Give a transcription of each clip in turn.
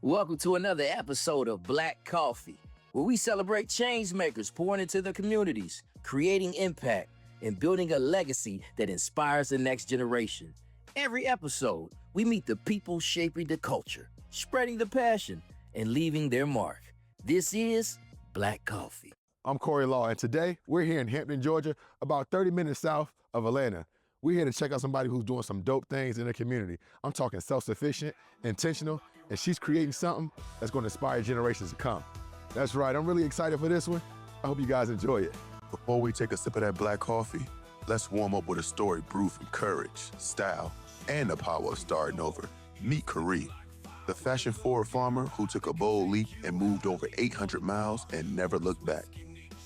Welcome to another episode of BLACC Coffee, where we celebrate change makers pouring into their communities, creating impact, and building a legacy that inspires the next generation. Every episode, we meet the people shaping the culture, spreading the passion, and leaving their mark. This is BLACC Coffee. I'm Corey Law, and today we're here in Hampton, Georgia, about 30 minutes south of Atlanta. We're here to check out somebody who's doing some dope things in the community. I'm talking self-sufficient, intentional, and she's creating something that's going to inspire generations to come. That's right, I'm really excited for this one. I hope you guys enjoy it. Before we take a sip of that black coffee, let's warm up with a story brewed from courage, style, and the power of starting over. Meet Carrie, the fashion-forward farmer who took a bold leap and moved over 800 miles and never looked back.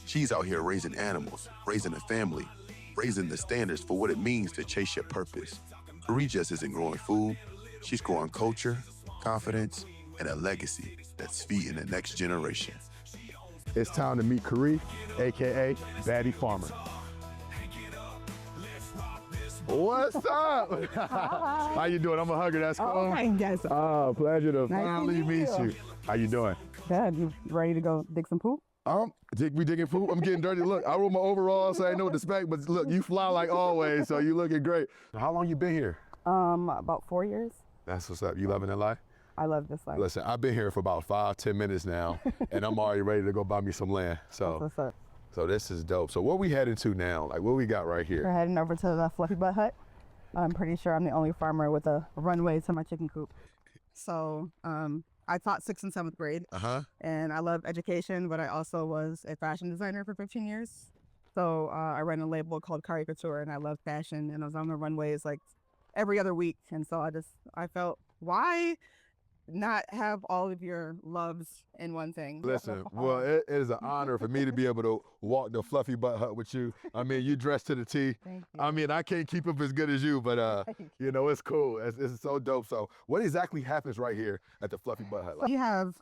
She's out here raising animals, raising a family, raising the standards for what it means to chase your purpose. Carrie just isn't growing food, she's growing culture, confidence, and a legacy that's feeding the next generation. It's time to meet Carrie, AKA Baddie Farmer. What's up? How you doing? I'm a hugger, that's cool. Oh, yes. Oh, pleasure to Nice to finally meet meet you. How you doing? Good. You ready to go dig some poop? We digging poop? I'm getting dirty. Look, I wore my overalls, so I know what to expect, but look, you fly like always, so you looking great. How long you been here? About 4 years. That's what's up. You loving that life? I love this life. Listen, I've been here for about 5-10 minutes now, and I'm already ready to go buy me some land. That's So, what's up. so this is dope. So what we heading to now? Like, what we got right We're here? heading over to the Fluffy Butt Hut. I'm pretty sure I'm the only farmer with a runway to my chicken coop. So I taught 6th and 7th grade, and I love education, but I also was a fashion designer for 15 years. So I ran a label called Kari Couture, and I love fashion, and I was on the runways like every other week. And so I felt, why not have all of your loves in one thing? Listen, well, it is an honor for me to be able to walk the Fluffy Butt Hut with you. I mean, you dressed to the T. Thank you. I mean, I can't keep up as good as you, but you know, it's cool. It's so dope. So what exactly happens right here at the Fluffy Butt Hut? We have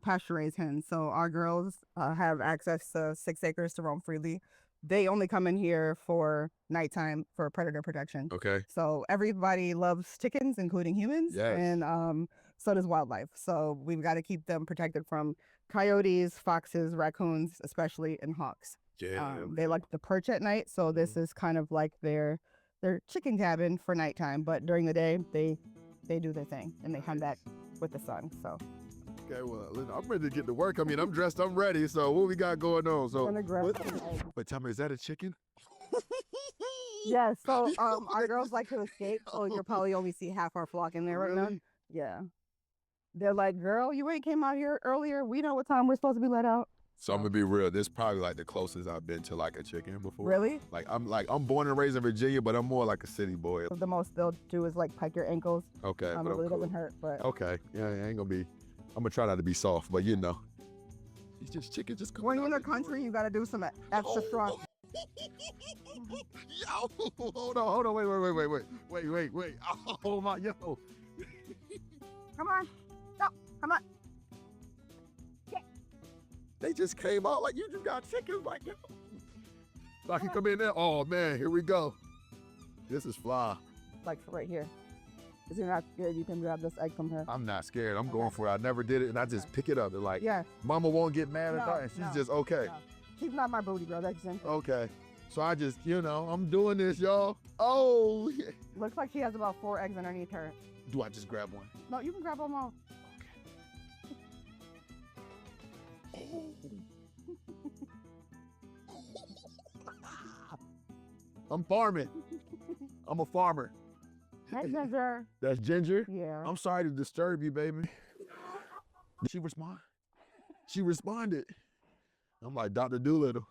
pasture-raised hens, so our girls have access to 6 acres to roam freely. They only come in here for nighttime for predator protection. Okay. So everybody loves chickens, including humans, Yes. and so does wildlife. So we've got to keep them protected from coyotes, foxes, raccoons, especially, and hawks. Yeah. They like to perch at night, so this is kind of like their chicken cabin for nighttime. But during the day, they do their thing and they come back with the sun. So Okay, well, listen, I'm ready to get to work. I mean, I'm dressed, I'm ready. So what we got going on? So, I'm gonna grab some eggs. but tell me, is that a chicken? Yeah, so our girls like to escape, so you'll probably only see half our flock in there right now. Really? Yeah. They're like, girl, you ain't came out here earlier. We know what time we're supposed to be let out. So I'm gonna be real. This is probably like the closest I've been to like a chicken before. Really? I'm born and raised in Virginia, but I'm more like a city boy. The most they'll do is like pike your ankles. Okay, It but I'm really cool. doesn't hurt, but Okay, yeah, I ain't gonna be. I'm gonna try not to be soft, but you know, it's just chicken just coming when you're in out the country, you gotta do some extra strong. Yo, hold on, wait. Oh my, yo. Come on, stop, come on. They just came out like you just got chickens like yo. So I can come in there. Oh man, here we go. This is fly. Like right here. If you're not scared, you can grab this egg from her. I'm not scared. I'm going for it. I never did it, and I just pick it up and like. Yeah. Mama won't get mad No, at that, and she's no, just okay. no. She's not my booty, bro. That's simple. Okay. So I just, you know, I'm doing this, y'all. Oh, yeah. Looks like she has about 4 eggs underneath her. Do I just grab one? No, you can grab them all. I'm farming. I'm a farmer. Hey, Ginger. That's Ginger. Yeah. I'm sorry to disturb you, baby. Did she respond? She responded. I'm like Dr. Doolittle.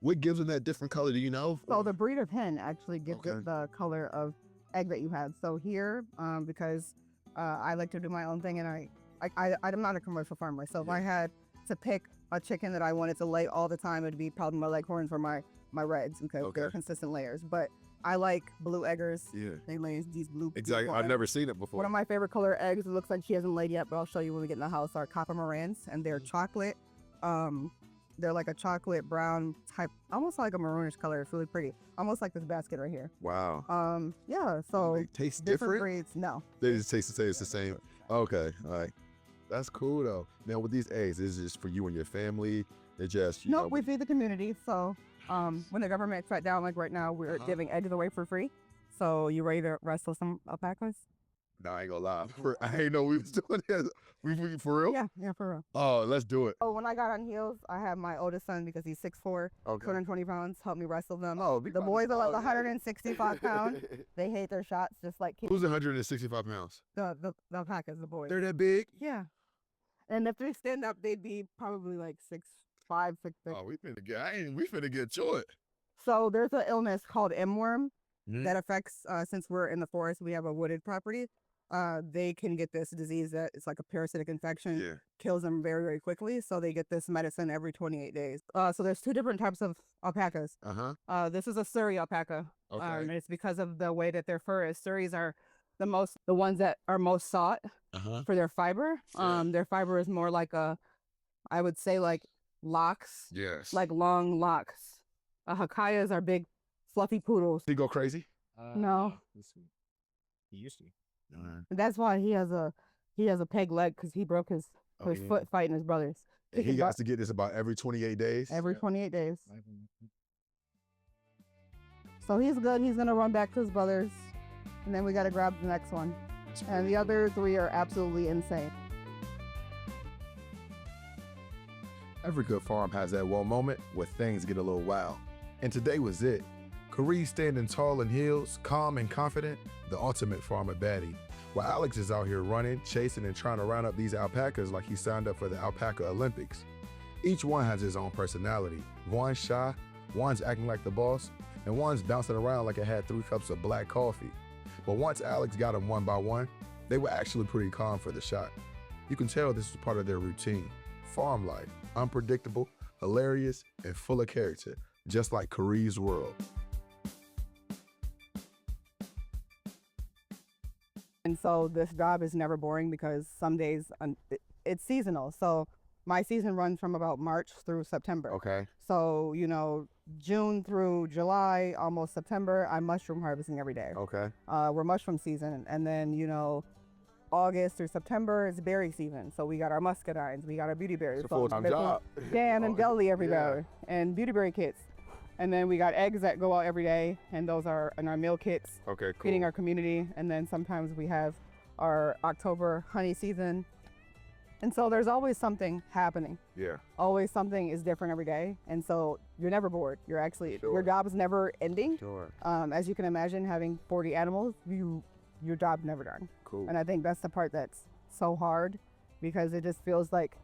What gives them that different color? Do you know? So the breed of hen actually gives Okay. it the color of egg that you had. So here, because I like to do my own thing, and I'm not a commercial farmer. So if I had to pick a chicken that I wanted to lay all the time, it'd be probably my leghorns or my reds, because Okay. they're consistent layers. But I like blue eggers. Yeah. They lay these blue. Exactly. beautiful I've eggs. never seen it before. One of my favorite color eggs, it looks like she hasn't laid yet, but I'll show you when we get in the house, are copper morans, and they're chocolate. They're like a chocolate brown type, almost like a maroonish color. It's really pretty. Almost like this basket right here. Wow. Yeah, so They taste different different? breeds. No. They just taste the same. It's the same. Okay. All right. That's cool though. Now with these eggs, is it just for you and your family? They're just, No, we feed the community. So when the government shut down, like right now, we're giving eggs away for free. So you ready to wrestle some alpacas? No, I ain't gonna lie. I ain't know we was doing this. We for real? Yeah, for real. Oh, let's do it. So when I got on heels, I had my oldest son, because he's 6'4", 220 pounds, help me wrestle them. Oh, the boys are like 165 pounds. They hate their shots just like kids. Who's 165 pounds? The alpacas, the boys. They're that big? Yeah. And if they stand up, they'd be probably like 6'5", 6'6". Oh, we finna get to it. So there's an illness called M-worm that affects, since we're in the forest, we have a wooded property. They can get this disease that it's like a parasitic infection, kills them very, very quickly. So they get this medicine every 28 days. So there's two different types of alpacas. This is a Surrey alpaca. And it's because of the way that their fur is. Surreys are the ones that are most sought for their fiber. Their fiber is more like I would say like locks. Yes. Like long locks. Hakayas are big, fluffy poodles. He go crazy? No. He used to. That's why he has a peg leg, because he broke his foot fighting his brothers. And he got to get this about every 28 days? Every 28 days. So he's good. He's going to run back to his brothers. And then we got to grab the next one. And the other three are absolutely insane. Every good farm has that one moment where things get a little wild. And today was it. Caree standing tall in heels, calm and confident, the ultimate farmer baddie. While Alex is out here running, chasing, and trying to round up these alpacas like he signed up for the Alpaca Olympics. Each one has his own personality. One's shy, one's acting like the boss, and one's bouncing around like it had 3 cups of black coffee. But once Alex got them one by one, they were actually pretty calm for the shot. You can tell this was part of their routine. Farm life, unpredictable, hilarious, and full of character, just like Caree's world. And so this job is never boring, because some days it's seasonal. So my season runs from about March through September. Okay. So, June through July, almost September, I'm mushroom harvesting every day. Okay. We're mushroom season. And then, August through September is berry season. So we got our muscadines, we got our beauty berries. It's a full-time job. Jam and deli every day, and beauty berry kits. And then we got eggs that go out every day, and those are in our meal kits. Okay, cool. Feeding our community. And then sometimes we have our October honey season. And so there's always something happening. Yeah. Always something is different every day. And so you're never bored. You're actually, your job is never ending. Sure. As you can imagine, having 40 animals, your job's never done. Cool. And I think that's the part that's so hard, because it just feels like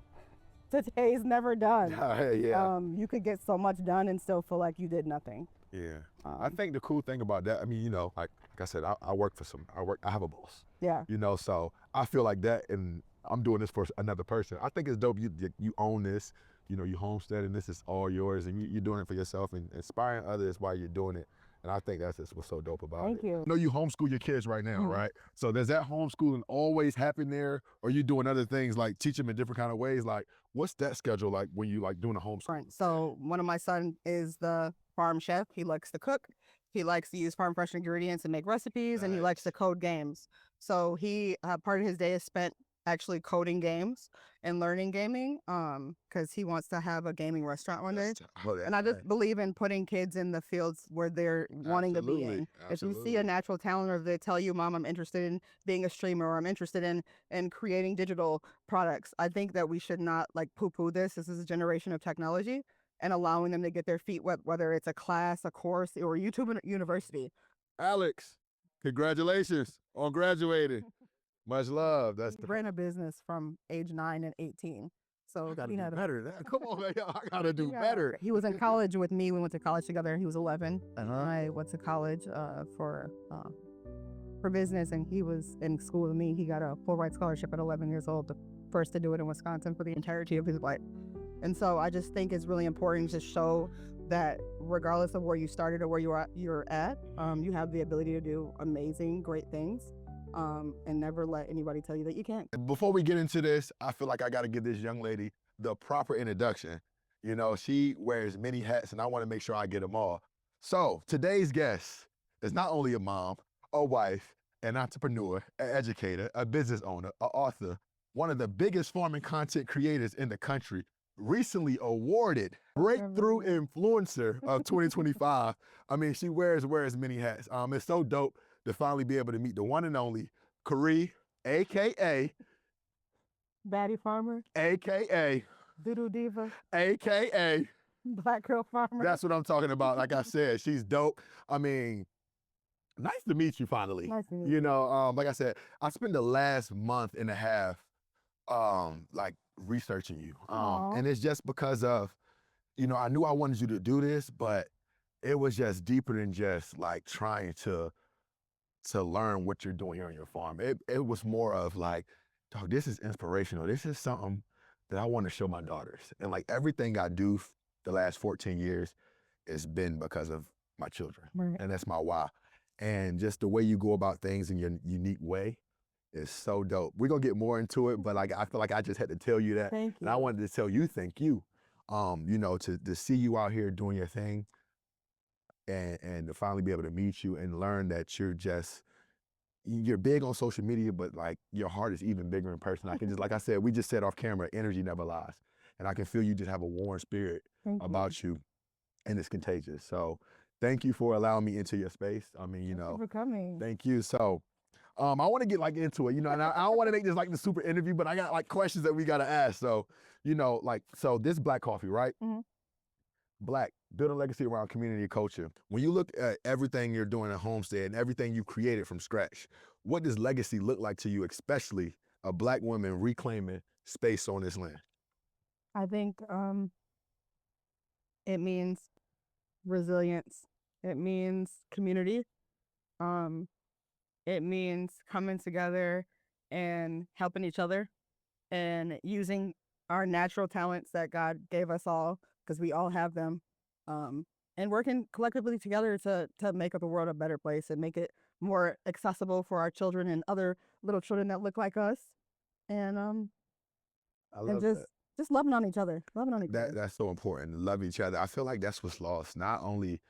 the day's never done. Yeah. You could get so much done and still feel like you did nothing. Yeah. I think the cool thing about that, I mean, like I said, I work for I have a boss. Yeah. So I feel like that, and I'm doing this for another person. I think it's dope you own this, you homestead, and this is all yours, and you're doing it for yourself and inspiring others while you're doing it. And I think that's just what's so dope about it. Thank you. I know you homeschool your kids right now, right? So does that homeschooling always happen there, or you doing other things like teach them in different kind of ways? Like, what's that schedule like when you like doing a homeschool? So one of my sons is the farm chef. He likes to cook. He likes to use farm fresh ingredients and make recipes, and he likes to code games. So he part of his day is spent actually coding games and learning gaming, because he wants to have a gaming restaurant one day. And I just believe in putting kids in the fields where they're wanting to be in. If you see a natural talent, or they tell you, Mom, I'm interested in being a streamer, or I'm interested in creating digital products, I think that we should not like poo-poo this. This is a generation of technology, and allowing them to get their feet wet, whether it's a class, a course, or YouTube university. Alex, congratulations on graduating. Much love. He ran a business from age 9 and 18. So I gotta do better. Come on, man. I gotta do better. He was in college with me. We went to college together. He was 11. I went to college for business, and he was in school with me. He got a full ride scholarship at 11 years old, the first to do it in Wisconsin for the entirety of his life. And so I just think it's really important to show that regardless of where you started or where you're at, you have the ability to do amazing, great things. And never let anybody tell you that you can't. Before we get into this, I feel like I got to give this young lady the proper introduction. She wears many hats, and I want to make sure I get them all. So today's guest is not only a mom, a wife, an entrepreneur, an educator, a business owner, an author, one of the biggest farming content creators in the country, recently awarded Breakthrough Influencer of 2025. I mean, she wears many hats. It's so dope to finally be able to meet the one and only Karee, AKA Baddie Farmer, AKA Doodoo Diva, AKA Black Girl Farmer. That's what I'm talking about. Like I said, she's dope. I mean, nice to meet you finally. Nice to meet you. Know, like I said, I spent the last month and a half like researching you. And it's just because of, I knew I wanted you to do this, but it was just deeper than just like trying to learn what you're doing here on your farm. It was more of like, dog, this is inspirational. This is something that I want to show my daughters. And like everything I do the last 14 years has been because of my children. Right. And that's my why. And just the way you go about things in your unique way is so dope. We're gonna get more into it, but like I feel like I just had to tell you that. Thank you. And I wanted to tell you thank you. To see you out here doing your thing and to finally be able to meet you and learn that you're big on social media, but like your heart is even bigger in person. I can just, like I said, we just said off camera, energy never lies. And I can feel you just have a warm spirit about you, and it's contagious. So thank you for allowing me into your space. I mean, Thank you for coming. Thank you. So I want to get like into it, and I don't want to make this like the super interview, but I got like questions that we got to ask. So, so this BLACC Coffee, right? Mm-hmm. BLACC, build a legacy around community culture. When you look at everything you're doing at Homestead and everything you created from scratch, what does legacy look like to you, especially a Black woman reclaiming space on this land? I think it means resilience. It means community. It means coming together and helping each other and using our natural talents that God gave us all, because we all have them, and working collectively together to make the world a better place and make it more accessible for our children and other little children that look like us. And I love and that. just loving on each other. That's so important, to love each other. I feel like that's what's lost, not only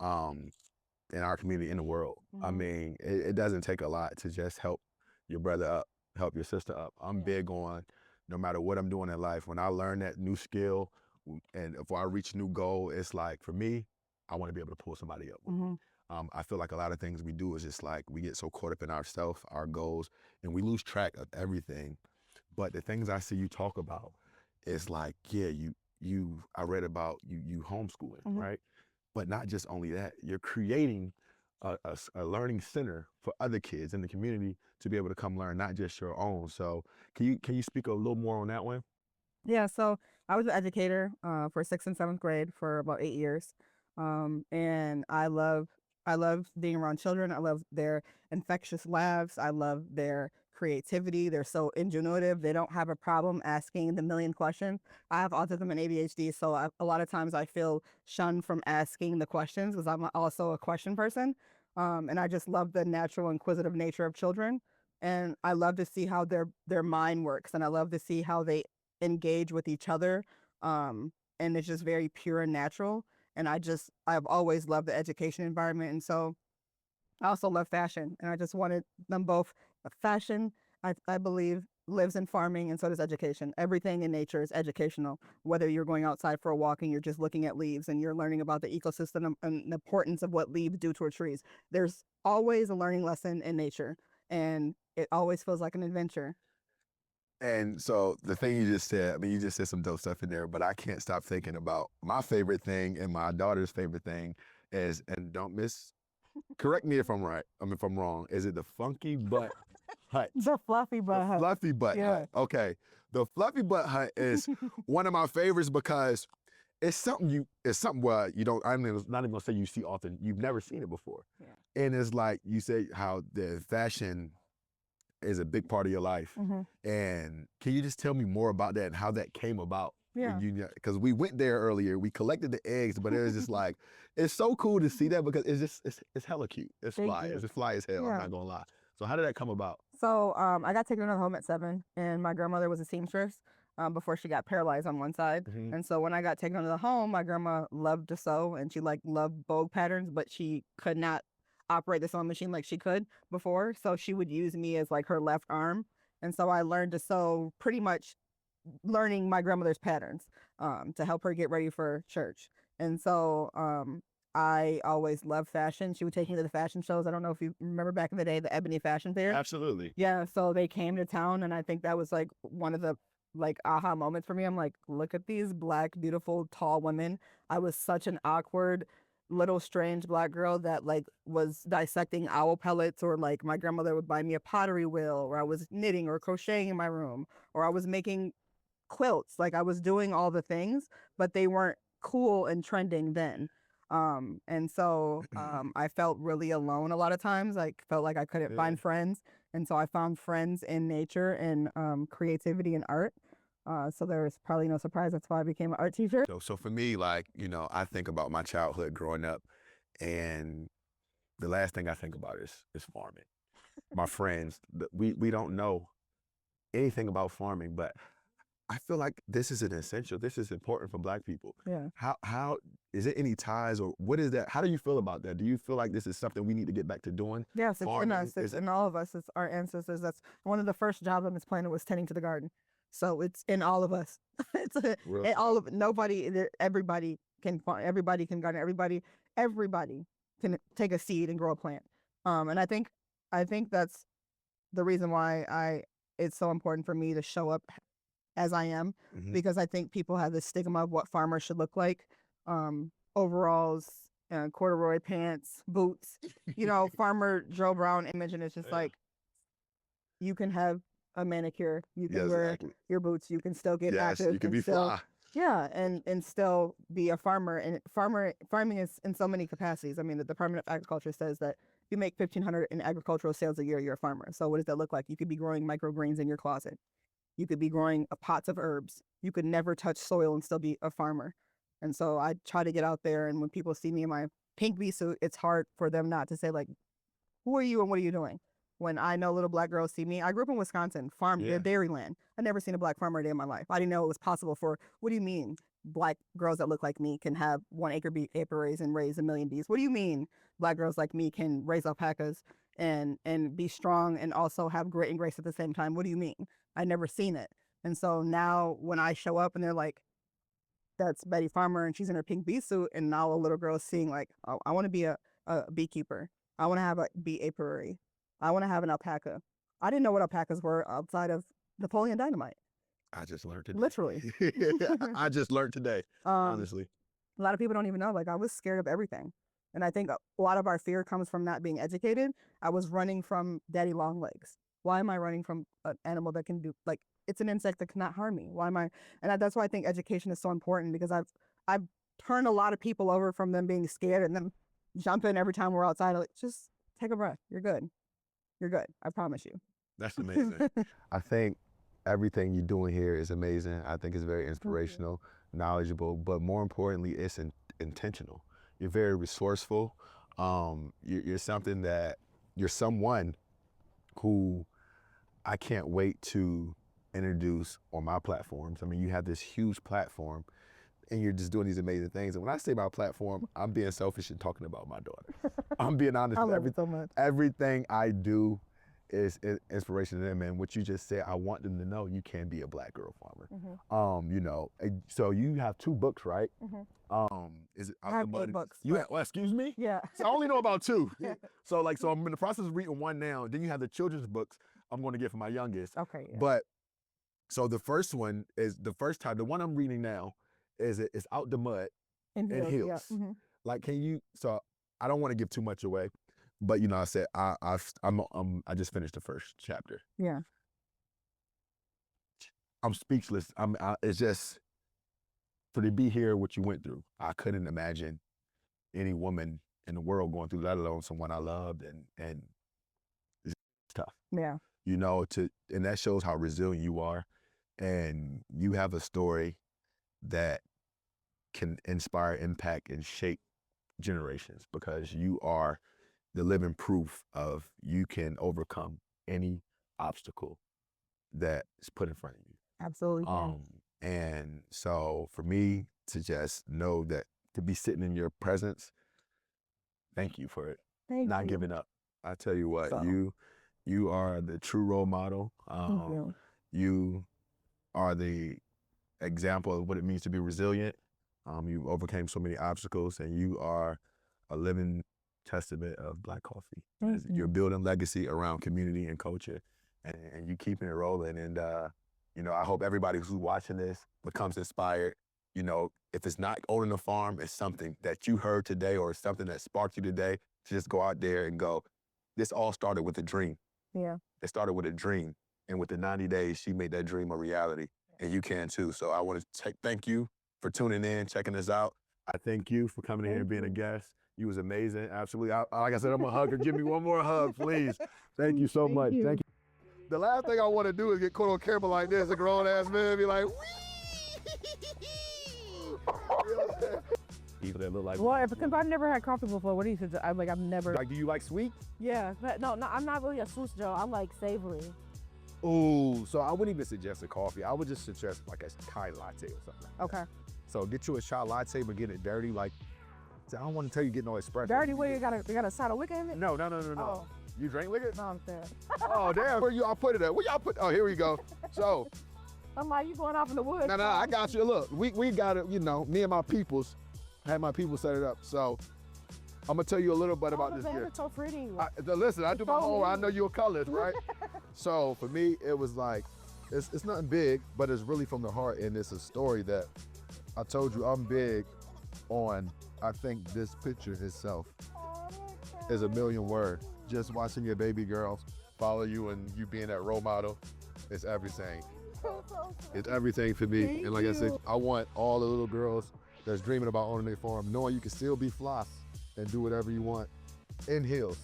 in our community, in the world. Mm-hmm. I mean, it doesn't take a lot to just help your brother up, help your sister up. I'm big on, no matter what I'm doing in life, when I learn that new skill and if I reach a new goal, it's like, for me, I want to be able to pull somebody up with me. I feel like a lot of things we do is just like, we get so caught up in ourselves, our goals, and we lose track of everything. But the things I see you talk about, it's like, yeah, I read about you homeschooling, right? But not just only that, you're creating a learning center for other kids in the community to be able to come learn, not just your own. So can you speak a little more on that one? Yeah, so I was an educator for 6th and 7th grade for about 8 years. And I love being around children. I love their infectious laughs. I love their creativity. They're so ingenuitive. They don't have a problem asking the million questions. I have autism and ADHD, so a lot of times I feel shunned from asking the questions because I'm also a question person. And I just love the natural inquisitive nature of children. And I love to see how their mind works, and I love to see how they engage with each other. And it's just very pure and natural. And I've always loved the education environment. And so I also love fashion, and I just wanted them both. Fashion, I believe, lives in farming, and so does education. Everything in nature is educational, whether you're going outside for a walk and you're just looking at leaves and you're learning about the ecosystem and the importance of what leaves do to our trees. There's always a learning lesson in nature, and it always feels like an adventure. And so the thing you just said, I mean, you just said some dope stuff in there, but I can't stop thinking about my favorite thing and my daughter's favorite thing is, and correct me if I'm right, if I'm wrong, is it the Funky Butt Hut? The Fluffy Butt Hut. Fluffy Butt Hut. Okay. The Fluffy Butt Hut is one of my favorites because it's something where I'm not even gonna say you see often, you've never seen it before. Yeah. And it's like you say how the fashion is a big part of your life. And can you just tell me more about that and how that came about? Yeah. Because we went there earlier, we collected the eggs, but it was just like, it's so cool to see that because it's hella cute. It's fly. It's fly as hell, I'm not gonna lie. So how did that come about? So I got taken out of home at 7, and my grandmother was a seamstress before she got paralyzed on one side. And so when I got taken out of the home, my grandma loved to sew, and she loved bow patterns, but she could not operate the sewing machine like she could before. So she would use me as her left arm. And so I learned to sew pretty much learning my grandmother's patterns to help her get ready for church. And so I always loved fashion. She would take me to the fashion shows. I don't know if you remember back in the day, the Ebony Fashion Fair. Absolutely. Yeah, so they came to town, and I think that was like one of the like aha moments for me. I'm like, look at these Black, beautiful, tall women. I was such an awkward little strange Black girl that like was dissecting owl pellets, or like my grandmother would buy me a pottery wheel, or I was knitting or crocheting in my room, or I was making quilts. Like I was doing all the things, but they weren't cool and trending then. And so I felt really alone a lot of times. I felt like I couldn't find friends. And so I found friends in nature and creativity and art. So there's probably no surprise. That's why I became an art teacher. So for me, like, you know, I think about my childhood growing up, and the last thing I think about is farming. My friends, we don't know anything about farming, but I feel like this is an essential. This is important for Black people. Yeah. How is it any ties, or what is that? How do you feel about that? Do you feel like this is something we need to get back to doing? Yes, it's farming? in us. It's in all of us. It's our ancestors. That's one of the first jobs on this planet was tending to the garden. So it's in all of us. It's in all of nobody. Everybody can farm. Everybody can garden. Everybody can take a seed and grow a plant. And I think that's the reason why it's so important for me to show up as I am, because I think people have this stigma of what farmers should look like. Overalls, corduroy pants, boots, you know, farmer Joe Brown image. And it's just like, you can have a manicure, you can wear your boots, you can still get active. You can be fly. Yeah, and still be a farmer. And farming is in so many capacities. I mean, the Department of Agriculture says that if you make 1,500 in agricultural sales a year, you're a farmer. So what does that look like? You could be growing microgreens in your closet. You could be growing pots of herbs. You could never touch soil and still be a farmer. And so I try to get out there, and when people see me in my pink bee suit, it's hard for them not to say, like, who are you and what are you doing? When I know little Black girls see me, I grew up in Wisconsin, dairy land. I'd never seen a Black farmer a day in my life. I didn't know it was possible for, what do you mean Black girls that look like me can have 1 acre bee apiaries and raise 1 million bees? What do you mean Black girls like me can raise alpacas and be strong and also have grit and grace at the same time? What do you mean? I'd never seen it. And so now when I show up and they're like, that's Betty Farmer and she's in her pink bee suit, and now a little girl is seeing like, oh, I want to be a beekeeper. I want to have a bee apiary. I want to have an alpaca. I didn't know what alpacas were outside of Napoleon Dynamite. I just learned today. Literally. I just learned today, honestly. A lot of people don't even know. Like, I was scared of everything. And I think a lot of our fear comes from not being educated. I was running from daddy long legs. Why am I running from an animal that can do, like, it's an insect that cannot harm me? Why am I? And that's why I think education is so important, because I've turned a lot of people over from them being scared and them jumping every time we're outside. Like, just take a breath. You're good. You're good. I promise you. That's amazing. I think everything you're doing here is amazing. I think it's very inspirational, knowledgeable, but more importantly, it's intentional. You're very resourceful. You're someone who I can't wait to introduce on my platforms. I mean, you have this huge platform and you're just doing these amazing things. And when I say my platform, I'm being selfish and talking about my daughter. I'm being honest. I love it so much. Everything I do is inspiration to them. And what you just said, I want them to know you can be a Black girl farmer. You know, so you have 2 books, right? Is it? I have 8 books. You have, well, excuse me? Yeah. So I only know about 2. So I'm in the process of reading 1 now. Then you have the children's books I'm going to get for my youngest. Okay. Yeah. But so the first one is the first time. The one I'm reading now is it's Out the Mud and Hills. Yeah. Like, can you? So I don't want to give too much away, but you know, I said I just finished the first chapter. Yeah. I'm speechless. It's just for to be here, what you went through. I couldn't imagine any woman in the world going through, let alone someone I loved, and it's tough. Yeah. You know, and that shows how resilient you are, and you have a story that can inspire, impact, and shape generations, because you are the living proof of you can overcome any obstacle that is put in front of you. Absolutely. And so for me to just know that, to be sitting in your presence, thank you for it. Thank Not you. giving up. I tell you what, So. You are the true role model. Thank you. You are the example of what it means to be resilient. You overcame so many obstacles, and you are a living testament of Black Coffee. Thank you. You're building legacy around community and culture, and you keeping it rolling. And you know, I hope everybody who's watching this becomes inspired. You know, if it's not owning a farm, it's something that you heard today or something that sparked you today to just go out there and go. This all started with a dream. Yeah. It started with a dream, and with the 90 days, she made that dream a reality, and you can too. So I want to thank you for tuning in, checking us out. I thank you for coming in here and being a guest. You was amazing, absolutely. Like I said, I'm a hugger. Give me one more hug, please. Thank you so much. you. Thank you. The last thing I want to do is get caught on camera like this, a grown-ass man be like, wee! People that look like. Well, because I've never had coffee before, what do you suggest? I've never. Like, do you like sweet? Yeah, but no, I'm not really a sweet Joe. I like savory. Ooh, so I wouldn't even suggest a coffee. I would just suggest like a chai latte or something like Okay. that. So get you a chai latte, but get it dirty. Like, I don't want to tell you get no espresso. Dirty way you got a side of liquor in it? No. Oh. You drink liquor? No, I'm saying. Oh, damn. Where y'all put it at? Where y'all put? Oh, here we go. So, I'm like, you going off in the woods? no, I got you. Look, we got it. You know, me and my peoples had my people set it up. So, I'm gonna tell you a little bit about this gift. It's so pretty. Listen, I do my So homework. I neat. know you're colors, right? So for me, it was like, it's nothing big, but it's really from the heart, and it's a story that I told you I'm big on. I think this picture itself is a million words. Just watching your baby girls follow you and you being that role model, it's everything. It's everything for me. Thank And like I said, you. I want all the little girls that's dreaming about owning their farm, knowing you can still be floss and do whatever you want in heels.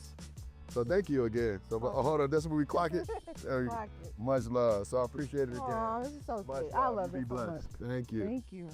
So thank you again. So hold on, that's where we clock it. Clock it. Much love. So I appreciate it again. Aw, this is so Much sweet. I love You it be so much. blessed. Thank you. Thank you.